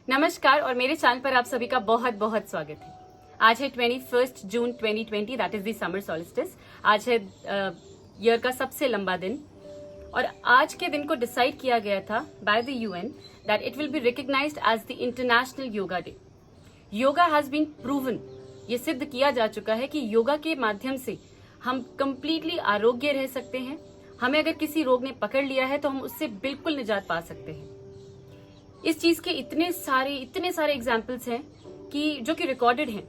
नमस्कार और मेरे चैनल पर आप सभी का बहुत बहुत स्वागत है। आज है 21 जून 2020, that is the summer solstice. आज है ईयर का सबसे लंबा दिन और आज के दिन को डिसाइड किया गया था by the UN that it will be recognised as the international yoga day. Yoga has been proven, ये सिद्ध किया जा चुका है कि योगा के माध्यम से हम कंप्लीटली आरोग्य रह सकते हैं। हमें अगर किसी रोग ने पकड़ लिया है तो हम उससे बिल्कुल निजात पा सकते हैं। इस चीज के इतने सारे एग्जाम्पल्स हैं कि जो कि रिकॉर्डेड हैं।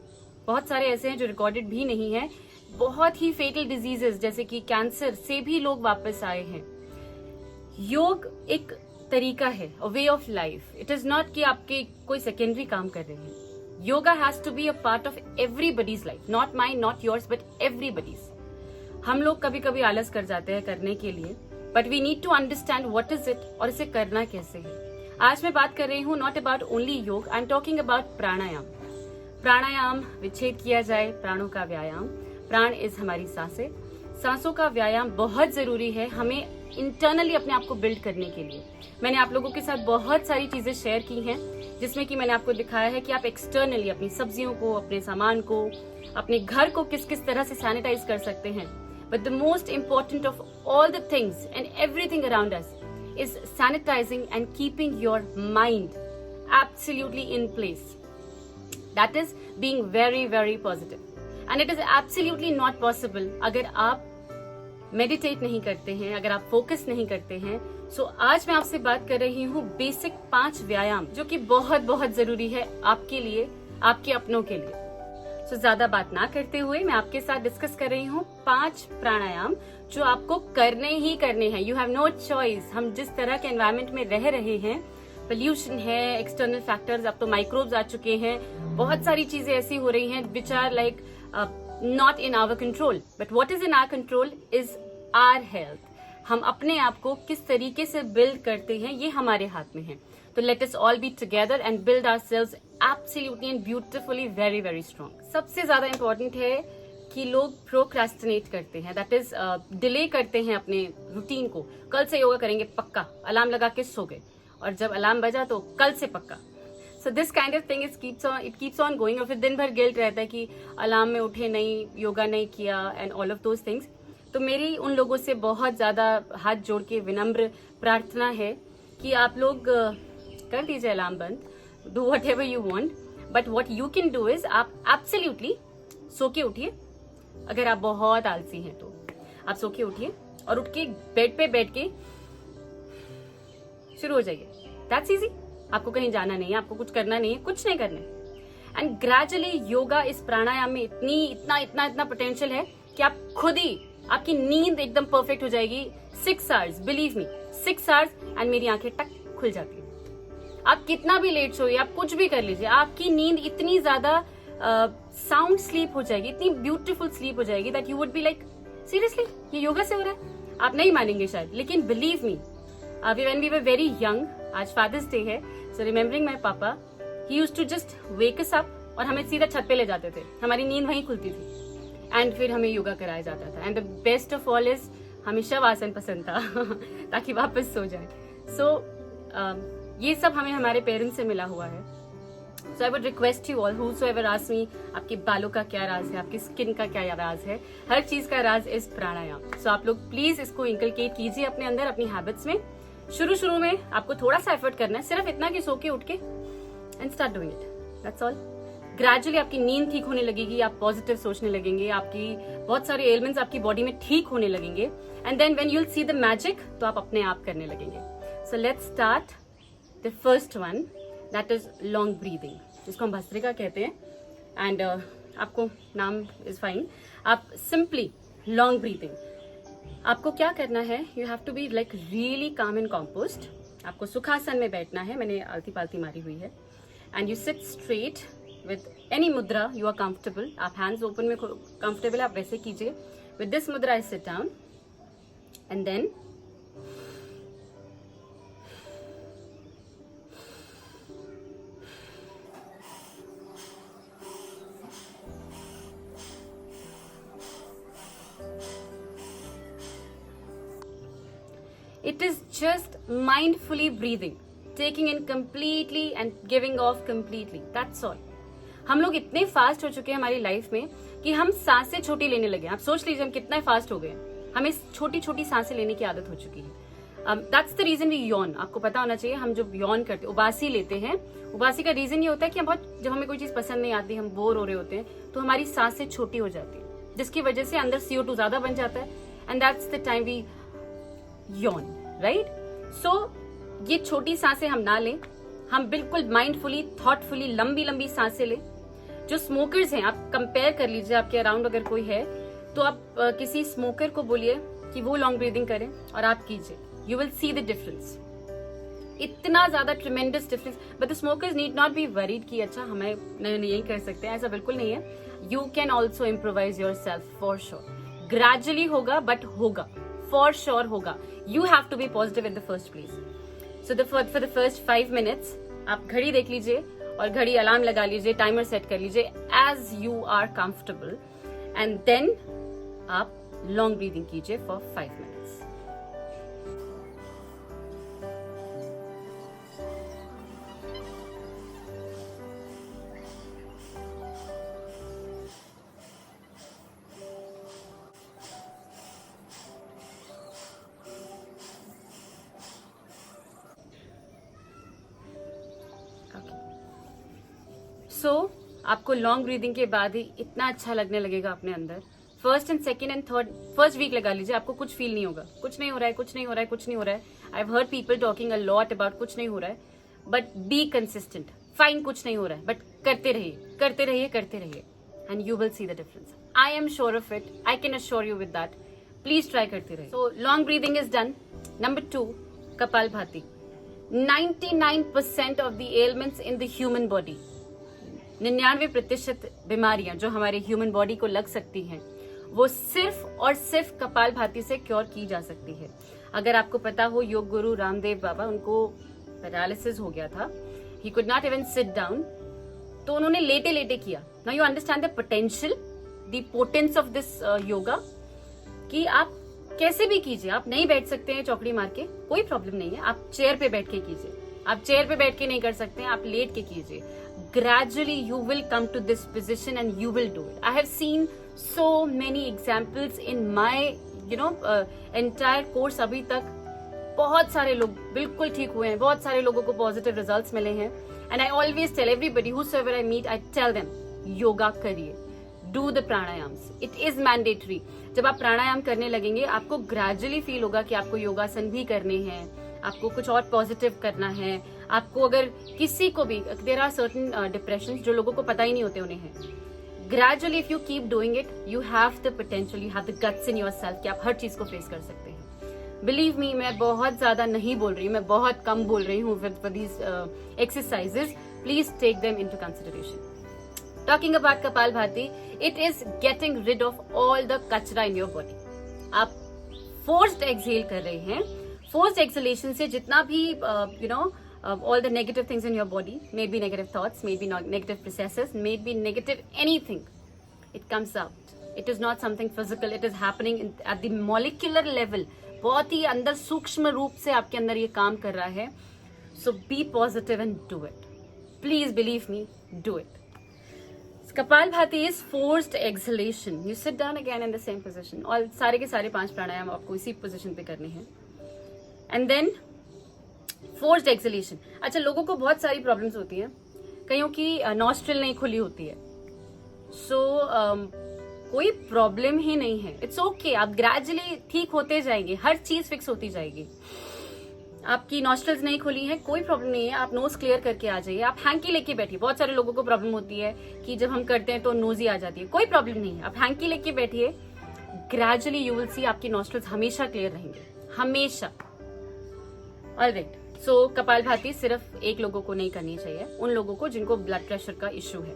बहुत सारे ऐसे हैं जो रिकॉर्डेड भी नहीं है। बहुत ही फेटल डिजीजेस जैसे कि कैंसर से भी लोग वापस आए हैं। योग एक तरीका है, a way of life. It is not कि आपके कोई सेकेंडरी काम कर रहे हैं। Yoga has to be a part of everybody's life, not mine, not yours, but everybody's. हम लोग कभी कभी आलस कर जाते हैं करने के लिए, but we need to understand what is it और इसे करना कैसे है। आज मैं बात कर रही हूँ नॉट अबाउट ओनली योग, आई एम टॉकिंग अबाउट प्राणायाम। प्राणायाम विच्छेद किया जाए, प्राणों का व्यायाम। प्राण इज हमारी सांसें। सांसों का व्यायाम बहुत जरूरी है हमें इंटरनली अपने आप को बिल्ड करने के लिए। मैंने आप लोगों के साथ बहुत सारी चीजें शेयर की हैं जिसमें कि मैंने आपको दिखाया है कि आप एक्सटर्नली अपनी सब्जियों को, अपने सामान को, अपने घर को किस किस तरह से सैनिटाइज कर सकते हैं। But the most important of all the things and everything around us is sanitizing and keeping your mind absolutely in place. That is being very, very positive. And it is absolutely not possible अगर आप meditate नहीं करते हैं, अगर आप focus नहीं करते हैं। सो आज मैं आपसे बात कर रही हूँ बेसिक 5 व्यायाम जो कि बहुत बहुत जरूरी है आपके लिए, आपके अपनों के लिए। सो ज्यादा बात ना करते हुए मैं आपके साथ डिस्कस कर रही हूँ 5 प्राणायाम जो आपको करने ही करने हैं। You have no choice. हम जिस तरह के एनवायरमेंट में रह रहे हैं, पोल्यूशन है, एक्सटर्नल फैक्टर्स, अब तो माइक्रोब्स आ चुके हैं, बहुत सारी चीजें ऐसी हो रही हैं which are like not in our control. But what is in our control is our health. हम अपने आप को किस तरीके से बिल्ड करते हैं ये हमारे हाथ में है। तो let us all be together and build ourselves absolutely and beautifully very very strong. सबसे ज्यादा इंपॉर्टेंट है कि लोग प्रोक्रेस्टिनेट करते हैं, दैट इज डिले करते हैं अपने रूटीन को। कल से योगा करेंगे पक्का, अलार्म लगा के सो गए और जब अलार्म बजा तो कल से पक्का। So this kind of thing it keeps on going और फिर दिन भर गिल्ट रहता है कि अलार्म में उठे नहीं, योगा नहीं किया and all of those things. तो मेरी उन लोगों से बहुत ज्यादा हाथ जोड़ के विनम्र प्रार्थना है कि आप लोग कर दीजिए अलार्म बंद, do what ever you want, but what you can do is आप एब्सोल्युटली सो के उठिए। अगर आप बहुत आलसी हैं तो आप सो के उठिए और उठ के बेड पे बैठ के शुरू हो जाइए। That's easy. आपको कहीं जाना नहीं है, आपको कुछ करना नहीं है, कुछ नहीं करना है। एंड ग्रेजुअली योगा, इस प्राणायाम में इतना पोटेंशियल है कि आप खुद ही, आपकी नींद एकदम परफेक्ट हो जाएगी। 6 hours, believe me, 6 hours and मेरी आंखें टक खुल जाती है। आप कितना भी लेट सोइए, आप कुछ भी कर लीजिए, आपकी नींद इतनी ज्यादा साउंड स्लीप हो जाएगी, इतनी ब्यूटीफुल स्लीप हो जाएगी that you would be like seriously ये योगा से हो रहा है। आप नहीं मानेंगे शायद, लेकिन believe me, when we were very young, आज फादर्स डे है, so remembering my papa, he used to just wake us up और हमें सीधा छत पे ले जाते थे। हमारी नींद वहीं खुलती थी एंड फिर हमें योगा कराया जाता था। And the best of all is हमें शवासन पसंद था ताकि वापस सो जाए। सो ये सब हमें हमारे पेरेंट्स से मिला हुआ है। So I would request you all, whosoever asks me, आपके बालों का क्या राज है, आपकी स्किन का क्या राज है, हर चीज का राज इस प्राणायाम। So आप लोग प्लीज इसको इंकलकेट कीजिए अपने अंदर, अपनी हैबिट्स में। शुरू में आपको थोड़ा सा एफर्ट करना है, सिर्फ इतना कि सो के उठ के and start doing it, that's all. Gradually आपकी नींद ठीक होने लगेगी, आप पॉजिटिव सोचने लगेंगे, आपकी बहुत सारे एलिमेंट्स आपकी बॉडी में ठीक होने लगेंगे and then when you will see the magic, तो आप अपने आप करने लगेंगे। So let's start the first one, that is long breathing, जिसको हम भस्त्रिका कहते हैं। एंड आपको नाम इज फाइन। आप सिंपली लॉन्ग ब्रीदिंग, आपको क्या करना है, you have to be like really calm and composed. आपको सुखासन में बैठना है, मैंने आलती पालती मारी हुई है। And you sit straight with any mudra you are comfortable. आप हैंड्स ओपन में कंफर्टेबल है, आप वैसे कीजिए। With this mudra I sit down and then it is just mindfully breathing. Taking in completely and giving off completely, that's all. हम लोग इतने fast हो चुके हैं हमारी लाइफ में कि हम सांसें छोटी लेने लगे। आप सोच लीजिए हम कितना फास्ट हो गए, हमें छोटी छोटी सांसें लेने की आदत हो चुकी है। That's the reason we yawn. आपको पता होना चाहिए, हम जब यॉन करते हैं, उबासी लेते हैं, उबासी का रीजन ये होता है कि हम बहुत, जब हमें कोई चीज पसंद नहीं आती, हम बोर हो रहे होते हैं, तो हमारी सांसें छोटी हो जाती है, जिसकी वजह से अंदर CO2 ज्यादा बन जाता है, and that's the time we yawn, right. So ये छोटी सांसें हम ना लें, हम बिल्कुल माइंडफुली, थॉटफुली लंबी लंबी सांसें लें। जो स्मोकर्स हैं, आप कंपेयर कर लीजिए, आपके अराउंड अगर कोई है तो आप किसी स्मोकर को बोलिए कि वो लॉन्ग ब्रीदिंग करें और आप कीजिए, you will see the difference. इतना ज्यादा tremendous difference. But the smokers need not be worried कि अच्छा हमें नहीं कर सकते, ऐसा बिल्कुल नहीं है। You can also improvise yourself for sure. Gradually होगा बट होगा, फॉर श्योर होगा। You have to be positive in the first place. So for the first 5 minutes आप घड़ी देख लीजिए और घड़ी अलार्म लगा लीजिए, टाइमर सेट कर लीजिए as you are comfortable, and then आप लॉन्ग ब्रीदिंग कीजिए फॉर 5 मिनट्स। सो आपको लॉन्ग ब्रीदिंग के बाद ही इतना अच्छा लगने लगेगा अपने अंदर। First and second and third, first week लगा लीजिए, आपको कुछ फील नहीं होगा, कुछ नहीं हो रहा है, कुछ नहीं हो रहा है, कुछ नहीं हो रहा है। I have heard people talking a lot about कुछ नहीं हो रहा है, बट बी कंसिस्टेंट। फाइन, कुछ नहीं हो रहा है, बट करते रहिए, करते रहिए, करते रहिए, and you will see the difference. I am sure of it, I can assure you with that. Please try करते रहिए। So long breathing is done. Number 2, kapalbhati. 99% of the elements in the human body, 99% बीमारियां जो हमारे human body को लग सकती हैं, वो सिर्फ और सिर्फ कपालभाति से क्योर की जा सकती है। अगर आपको पता हो, योग गुरु रामदेव बाबा, उनको पैरालिसिस हो गया था, he could not even sit down, तो उन्होंने लेटे लेटे किया। Now you understand the potential, the potence of this yoga, कि आप कैसे भी कीजिए। आप नहीं बैठ सकते हैं चौकड़ी मार के, कोई प्रॉब्लम नहीं है, आप चेयर पे बैठ के कीजिए। आप चेयर पे बैठ के नहीं कर सकते हैं, आप लेट के कीजिए। Gradually you will come to this position and you will do it. I have seen so many examples in my entire course अभी तक। बहुत सारे लोग बिल्कुल ठीक हुए हैं, बहुत सारे लोगों को पॉजिटिव रिजल्ट्स मिले हैं। And I always tell everybody whosoever I meet, I tell them, yoga करिए, do the pranayams, it is mandatory. जब आप प्राणायाम करने लगेंगे, आपको ग्रेजुअली फील होगा कि आपको योगासन भी करने हैं, आपको कुछ और पॉजिटिव करना है। आपको अगर किसी को भी, देयर आर सर्टेन डिप्रेशन जो लोगों को पता ही नहीं होते उन्हें है। Gradually if you keep doing it, you have the potential, you have the guts in yourself कि आप हर चीज को फेस कर सकते हैं। बिलीव मी, मैं बहुत ज्यादा नहीं बोल रही हूँ, मैं बहुत कम बोल रही हूँ for these exercises. Please take them into consideration. Talking about kapalbhati, it is getting rid of all the kachra in your body. आप फोर्स्ड एक्सहेल कर रहे हैं। फोर्स्ड एक्सहेलेशन से जितना भी all the negative things in your body, maybe negative thoughts, maybe negative processes, maybe negative anything, it comes out. It is not something physical, it is happening at the molecular level. बहुत ही अंदर सूक्ष्म रूप से आपके अंदर ये काम कर रहा है। So be positive and do it. Please believe me, do it. Kapalbhati is forced exhalation. You sit down again in the same position. और सारे के सारे 5 प्राणायाम आपको इसी पोजीशन पे करने हैं। And then forced exhalation. अच्छा, लोगों को बहुत सारी प्रॉब्लम्स होती हैं, कईयों की नॉस्ट्रिल नहीं खुली होती है। सो कोई प्रॉब्लम ही नहीं है, इट्स ओके। आप ग्रेजुअली ठीक होते जाएंगे, हर चीज फिक्स होती जाएगी। आपकी नॉस्ट्रिल्स नहीं खुली है, कोई प्रॉब्लम नहीं है, आप नोज क्लियर करके आ जाइए। आप हैंकी लेके बैठिए। बहुत सारे लोगों को प्रॉब्लम होती है कि जब हम करते हैं तो नोज ही आ जाती है, कोई प्रॉब्लम नहीं है। आप हैंकी लेके बैठिए, ग्रेजुअली यू विल सी आपकी नॉस्ट्रिल्स हमेशा क्लियर रहेंगे, हमेशा। ऑलराइट, सो कपालभाति सिर्फ एक लोगों को नहीं करनी चाहिए, उन लोगों को जिनको ब्लड प्रेशर का इश्यू है।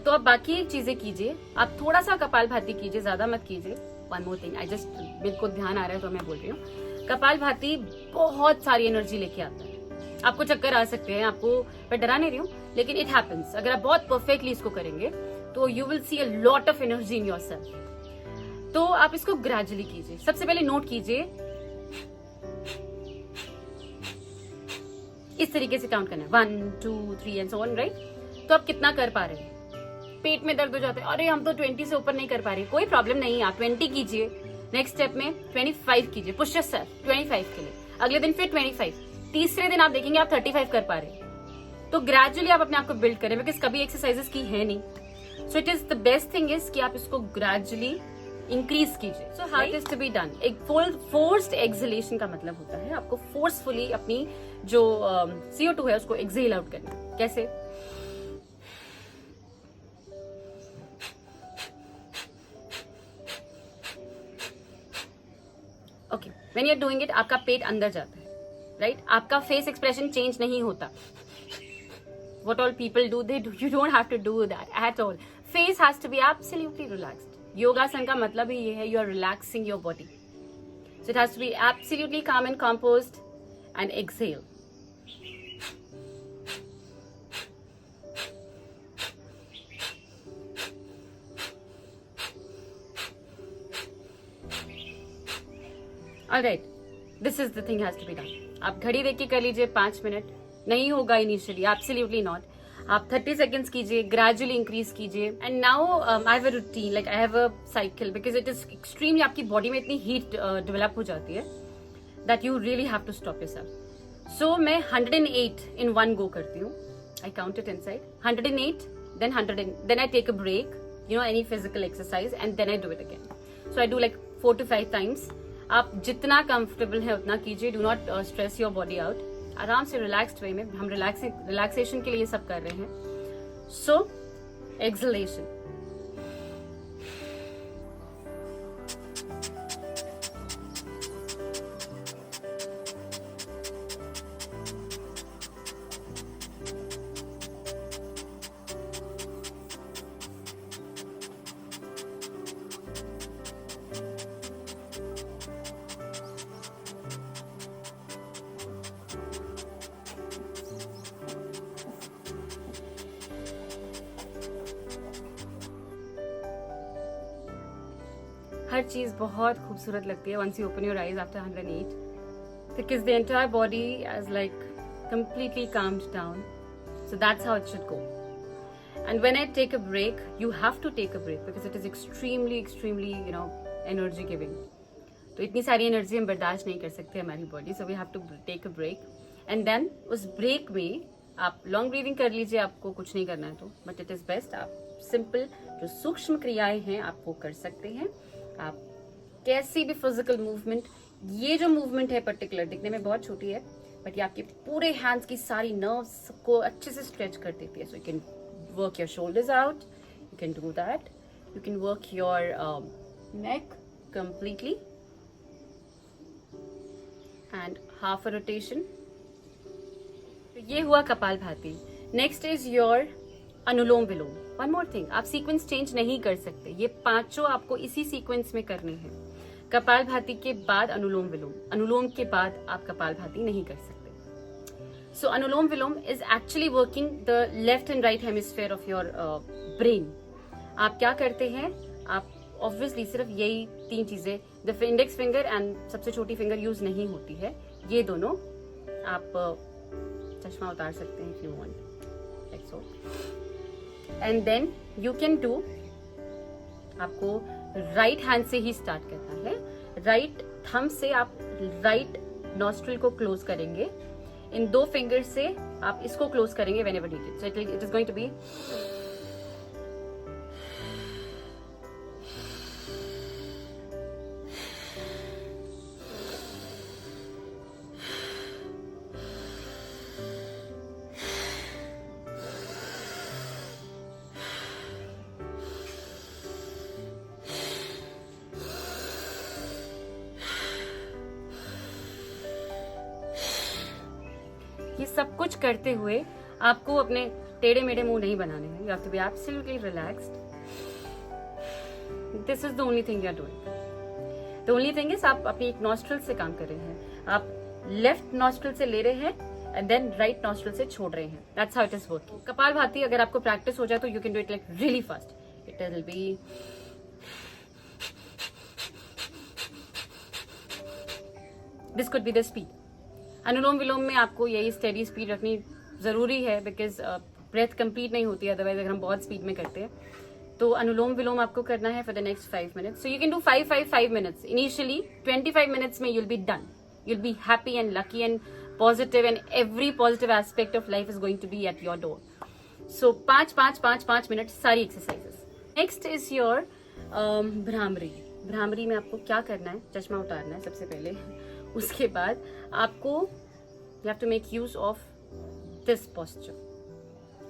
तो आप बाकी चीजें कीजिए, आप थोड़ा सा कपालभाति कीजिए, ज्यादा मत कीजिए। One more thing, I just, मेरे को ध्यान आ रहा है तो मैं बोल रही हूँ। कपालभाति बहुत सारी एनर्जी लेके आता है। आपको चक्कर आ सकते हैं, आपको मैं डरा नहीं रही हूँ, लेकिन इट हैपेंस। अगर आप बहुत परफेक्टली इसको करेंगे तो you will C a lot of energy in yourself. तो आप इसको ग्रेजुअली कीजिए। सबसे पहले नोट कीजिए, इस तरीके से काउंट करना है, 1 2 3 एंड सो ऑन, राइट? तो आप कितना कर पा रहे हैं? पेट में दर्द हो जाता है, अरे हम तो 20 से ऊपर नहीं कर पा रहे, कोई प्रॉब्लम नहीं है, आप 20 कीजिए, नेक्स्ट स्टेप में 25 कीजिए, पुश योरसेल्फ 25 के लिए, अगले दिन फिर 25, तीसरे दिन आप देखेंगे आप 35 कर पा रहे हैं। तो ग्रेजुअली आप अपने आप को बिल्ड करें, बिकॉज कभी एक्सरसाइजेस की है नहीं। So it is the best thing is कि आप इसको ग्रेजुअली इंक्रीज कीजिए। So how it is to be done? एक फोर्स्ड एक्सहेलेशन का मतलब होता है आपको फोर्सफुली अपनी जो CO2 है उसको एक्सहेल आउट करना। कैसे? Okay, when you are doing it आपका पेट अंदर जाता है, राइट? आपका फेस एक्सप्रेशन चेंज नहीं होता। What all people do, you don't have to do that at all. Face has to be absolutely relaxed. योगासन का मतलब ही ये है, you are relaxing your body. So it has to be absolutely calm and composed and exhale. Alright, this is the thing has to be done. आप घड़ी देख के कर लीजिए 5 मिनट, नहीं होगा इनिशियली, एब्सोल्युटली नॉट। आप 30 सेकेंड्स कीजिए, ग्रेजुअली इंक्रीज कीजिए। And now I have a routine, like I have a cycle, because it is extremely, आपकी बॉडी में इतनी हीट डेवलप हो जाती है that you really have to stop yourself. So मैं 108 इन वन गो करती हूँ। I count it inside 108, then 100, then I take a break, you know, any physical exercise, and then I do it again. So I do like 4 to 5 times. आप जितना comfortable है उतना कीजिए, do not stress your body out. आराम से relaxed वे में, हम relaxation के लिए ये सब कर रहे हैं। सो एक्सहेलेशन, हर चीज बहुत खूबसूरत लगती है once you open your eyes after 108, because the entire body is like completely calmed down. So that's how it should go. And when I take a break, you have to take a break because it is extremely you know, energy giving. तो इतनी सारी energy हम बर्दाश्त नहीं कर सकते हमारी body, so we have to take a break. And then उस ब्रेक में आप लॉन्ग ब्रीदिंग कर लीजिए, आपको कुछ नहीं करना है तो, बट इट इज बेस्ट आप सिंपल जो सूक्ष्म क्रियाएं हैं आप वो कर सकते हैं। आप कैसी भी फिजिकल मूवमेंट, ये जो मूवमेंट है पर्टिकुलर दिखने में बहुत छोटी है, बट ये आपके पूरे हैंड्स की सारी नर्व्स को अच्छे से स्ट्रेच कर देती है। So you can work your shoulders out, you can do that, you can work your neck completely and half a rotation. तो ये हुआ kapalbhati. Next is your anulom vilom. One more thing, आप सीक्वेंस चेंज नहीं कर सकते, ये पांचों आपको इसी सीक्वेंस में करने हैं। कपालभाति के बाद अनुलोम विलोम, अनुलोम के बाद आप कपालभाति नहीं कर सकते। So anulom vilom is actually working the left and right hemisphere of your brain. आप क्या करते हैं, आप ऑब्वियसली सिर्फ यही 3 चीजें, द इंडेक्स फिंगर एंड सबसे छोटी फिंगर यूज नहीं होती है, ये दोनों आप चश्मा उतार सकते हैं if you want, like so. And then you can do, आपको राइट हैंड से ही स्टार्ट करना है। राइट थंब से आप राइट नॉस्ट्रिल को क्लोज करेंगे, इन 2 फिंगर से आप इसको क्लोज करेंगे whenever needed. So it is going to be ये सब कुछ करते हुए आपको अपने टेढ़े मेढ़े मुंह नहीं बनाने हैं। You have to be absolutely relaxed. This is the only thing you are doing. The only thing is आप अपनी एक नॉस्ट्रल से काम कर रहे हैं, आप लेफ्ट नॉस्ट्रल से ले रहे हैं एंड देन राइट नॉस्ट्रल से छोड़ रहे हैं। That's how it is working. Kapalbhati अगर आपको प्रैक्टिस हो जाए तो you can do it like really fast. It will be this could be the speed. Anulom vilom में आपको यही स्टेडी स्पीड रखनी जरूरी है, बिकॉज ब्रेथ कंप्लीट नहीं होती है अदरवाइज अगर हम बहुत स्पीड में करते हैं। तो अनुलोम विलोम आपको करना है for the next 5 minutes. So you can do 5 minutes initially. 25 minutes में you'll be done. You'll be happy and lucky and positive, and every positive aspect of life is going to be at your door. So 5 minute सारी exercises. Next is your bhramari. Bhramari में आपको क्या करना है, चश्मा उतारना है सबसे पहले। उसके बाद आपको you have to make use of this posture.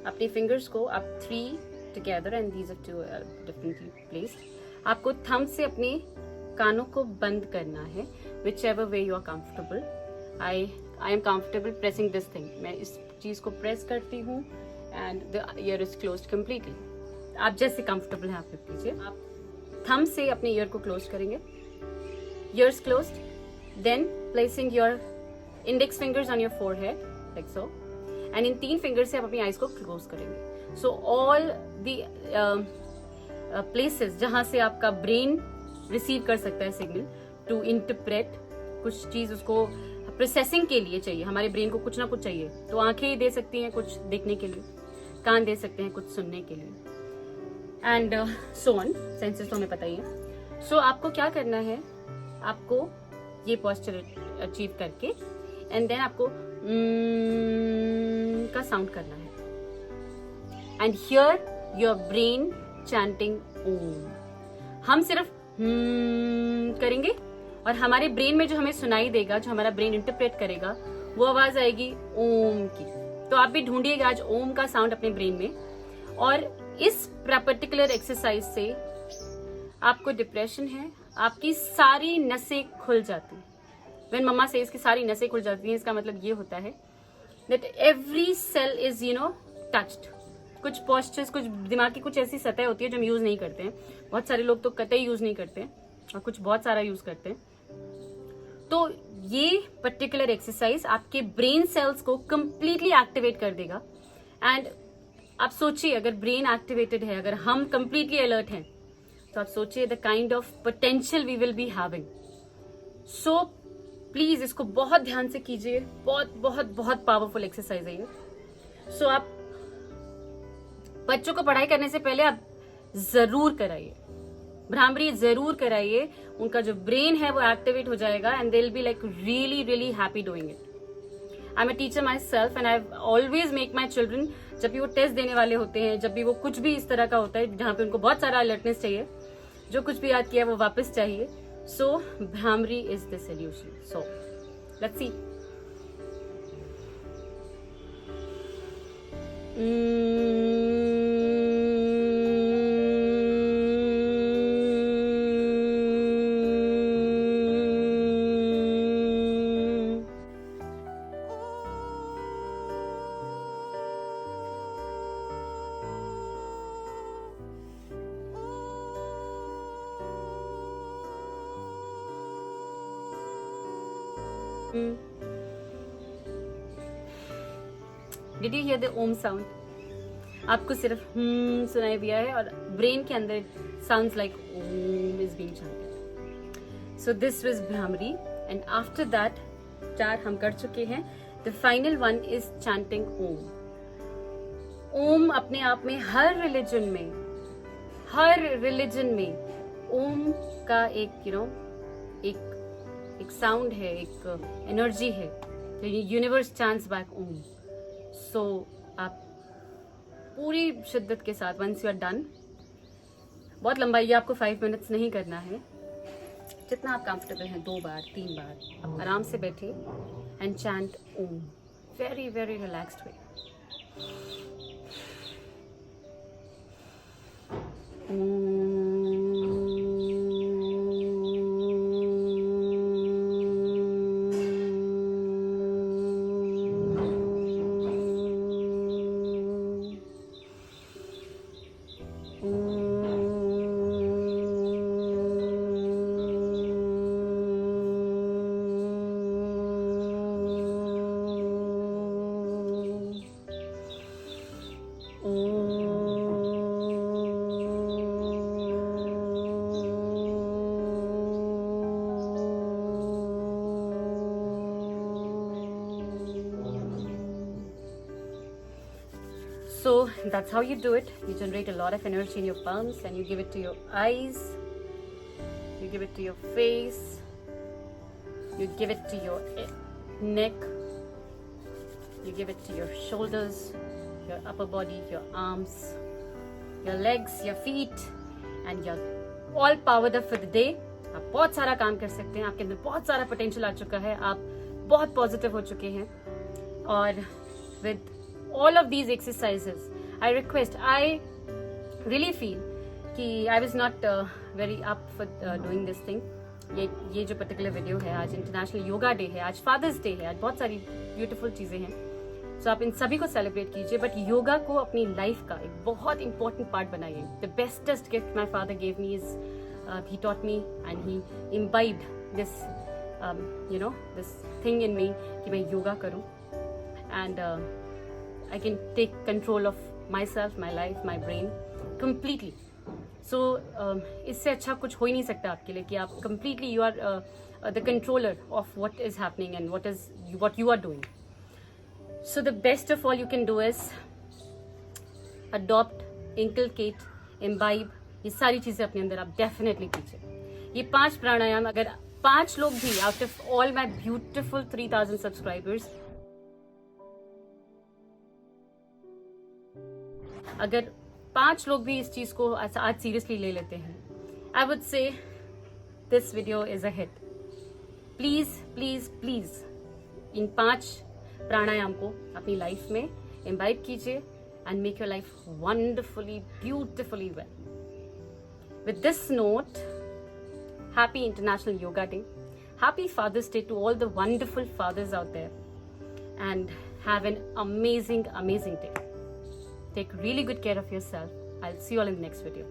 अपने फिंगर्स को आप 3 together and these are 2 differently placed. आपको थंब से अपने कानों को बंद करना है, whichever way you are comfortable. I am comfortable pressing this thing. मैं इस चीज को प्रेस करती हूँ and the ear is closed completely. आप जैसे कंफर्टेबल हैं आप कर कीजिए। आप थंब से अपने ईयर को क्लोज करेंगे, ears closed, then placing your index fingers on your forehead like so, and in 3 finger से आप अपनी आईज को क्लोज करेंगे। सो ऑल दी प्लेसेस जहां से आपका ब्रेन रिसीव कर सकता है सिग्नल टू इंटरप्रेट कुछ चीज, उसको प्रोसेसिंग के लिए चाहिए। हमारे ब्रेन को कुछ ना कुछ चाहिए, तो आंखें दे सकती हैं कुछ देखने के लिए, कान दे सकते हैं कुछ सुनने के लिए, एंड सो ऑन। सेंसेस तो हमें पता ही है। सो आपको क्या करना है, आपको ये पोस्चर अचीव करके एंड देन आपको का साउंड करना है, and hear your brain chanting Om. हम सिर्फ करेंगे और हमारे ब्रेन में जो हमें सुनाई देगा, जो हमारा ब्रेन इंटरप्रेट करेगा, वो आवाज आएगी ओम की। तो आप भी ढूंढिएगा आज ओम का साउंड अपने ब्रेन में। और इस पर्टिकुलर एक्सरसाइज से आपको डिप्रेशन है, आपकी सारी नसें खुल जाती हैं। व्हेन मम्मा से इसकी सारी नसें खुल जाती हैं, इसका मतलब ये होता है that every cell is touched. कुछ पोस्चर्स, कुछ दिमाग की कुछ ऐसी सतह होती है जो हम यूज नहीं करते हैं। बहुत सारे लोग तो कतई यूज नहीं करते हैं और कुछ बहुत सारा यूज करते हैं। तो ये पर्टिकुलर एक्सरसाइज आपके ब्रेन सेल्स को कंप्लीटली एक्टिवेट कर देगा। एंड आप सोचिए, अगर ब्रेन एक्टिवेटेड है, अगर हम कंप्लीटली अलर्ट हैं, तो आप सोचिए the kind of potential we will be having. So please इसको बहुत ध्यान से कीजिए। बहुत बहुत बहुत पावरफुल एक्सरसाइज है ये। सो आप बच्चों को पढ़ाई करने से पहले आप जरूर कराइए, भ्रामरी जरूर कराइए। उनका जो ब्रेन है वो एक्टिवेट हो जाएगा and they will be like really really happy doing it. I am a teacher my self and I always make my children, जब भी वो टेस्ट देने वाले होते हैं, जब भी वो कुछ भी इस तरह का होता है जहां पे उनको बहुत सारा अलर्टनेस चाहिए, जो कुछ भी याद किया वो वापस चाहिए, so bhramari is the solution. So let's see. Did you hear the Om sound? आपको सिर्फ सुनाई दिया है और ब्रेन के अंदर sounds like Om is being chanted. So this was Bhramari, and after that 4 हम कर चुके हैं। The final one is chanting Om. ओम अपने आप में हर रिलीजन में ओम का एक एक साउंड है, एक एनर्जी है। यूनिवर्स चांट्स बैक ओम। सो आप पूरी शिद्दत के साथ, वंस यू आर डन, बहुत लंबा ये आपको 5 मिनट्स नहीं करना है, जितना आप कंफर्टेबल हैं, 2 बार 3 बार आप आराम से बैठे and chant Om, very very relaxed way. So that's how you do it. You generate a lot of energy in your palms and you give it to your eyes, you give it to your face, you give it to your neck, you give it to your shoulders, your upper body, your arms, your legs, your feet, and you're all powered up for the day. आप बहुत सारा काम कर सकते हैं, आपके अंदर बहुत सारा पोटेंशियल आ चुका है, आप बहुत पॉजिटिव हो चुके हैं. और with all of these exercises, I request, I really feel कि I was not very up for doing this thing. ये जो पर्टिकुलर वीडियो है, आज इंटरनेशनल योगा डे है, आज फादर्स डे है, आज बहुत सारी ब्यूटीफुल चीजें हैं. सो आप इन सभी को सेलिब्रेट कीजिए, बट योगा को अपनी लाइफ का एक बहुत इंपॉर्टेंट पार्ट बनाइए. The bestest gift my father gave me is he taught me and he imbibed this this thing in me कि मैं योगा करूं and I can take control of myself, my life, my brain completely. So इससे अच्छा कुछ हो ही नहीं सकता आपके लिए कि आप completely you are the controller of what is happening and what you are doing. So the best of all you can do is adopt, inculcate, imbibe, ये सारी चीजें अपने अंदर आप डेफिनेटली कीजिए. ये 5 प्राणायाम अगर 5 लोग भी out of all my beautiful 3000 subscribers अगर 5 लोग भी इस चीज को आज सीरियसली ले लेते हैं, I would say this video is a hit. Please please please इन 5 प्राणायाम को अपनी लाइफ में इम्बाइब कीजिए and make your life wonderfully beautifully well. With this note, happy International Yoga Day. Happy Father's Day to all the wonderful fathers out there. And have an amazing, amazing day. Take really good care of yourself. I'll see you all in the next video.